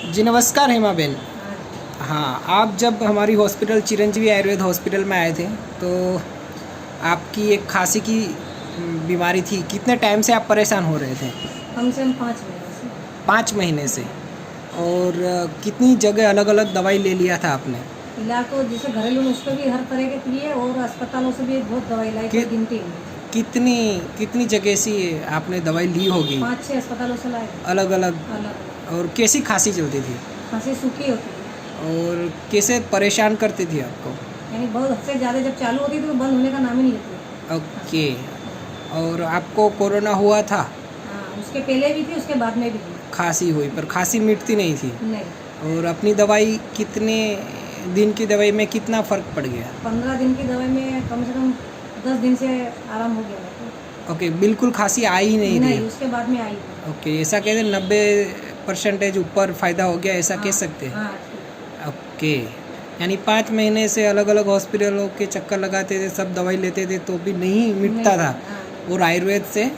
जी नमस्कार हेमा बेन। हाँ, आप जब हमारी हॉस्पिटल चिरंजीवी आयुर्वेद हॉस्पिटल में आए थे तो आपकी एक खांसी की बीमारी थी। कितने टाइम से आप परेशान हो रहे थे? कम से कम 5 महीने से। 5 महीने से। और कितनी जगह अलग अलग दवाई ले लिया था आपने? इलाज तो जैसे घरेलू नुस्खे भी हर तरह के लिए और अस्पतालों से भी बहुत दवाई लाई, कोई गिनती नहीं। कितनी कितनी जगह से आपने दवाई ली होगी? 5-6 अस्पतालों से लाए। अलग अलग। अलग। और कैसी खांसी चलती थी? खांसी सूखी होती है। और कैसे परेशान करती थी आपको? यानी बहुत हद से ज़्यादा जब चालू होती थी तो बंद होने का नाम ही नहीं लेती। ओके। और आपको कोरोना हुआ था? हाँ, उसके पहले भी थी, उसके बाद में भी थी। खांसी हुई पर खांसी मिटती नहीं थी। नहीं। और अपनी दवाई कितने दिन की दवाई में कितना फ़र्क पड़ गया? 15 दिन की दवाई में कम से कम 10 दिन से आराम हो गया मेरे को। ओके, बिल्कुल खांसी आ ही नहीं नहीं, रही? उसके बाद में आई। ओके, ऐसा कहते हैं 90% ऊपर फ़ायदा हो गया, ऐसा कह सकते हैं? हाँ। ओके, यानी 5 महीने से अलग अलग हॉस्पिटलों के चक्कर लगाते थे, सब दवाई लेते थे तो भी नहीं मिटता था। और आयुर्वेद से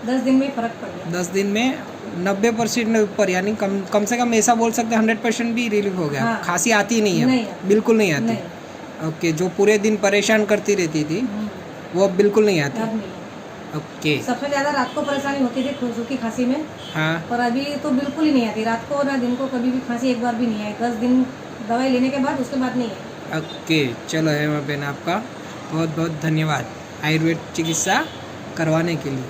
10 दिन में फ़र्क पड़ गया। 10 दिन में 90% ऊपर, यानी कम से कम ऐसा बोल सकते हैं 100% भी रिलीफ हो गया। हाँ। खांसी आती नहीं है? नहीं, बिल्कुल नहीं आती? नहीं। ओके, जो पूरे दिन परेशान करती रहती थी वो अब बिल्कुल नहीं आती? अब नहीं। ओके। सबसे ज़्यादा रात को परेशानी होती थी सूखी खांसी में। हाँ। पर अभी तो बिल्कुल ही नहीं आती, रात को ना दिन को कभी भी खांसी एक बार भी नहीं आई। 10 दिन दवाई लेने के बाद उसके बाद नहीं आई। ओके, चलो हेमा बेन, आपका बहुत बहुत धन्यवाद आयुर्वेद चिकित्सा करवाने के लिए।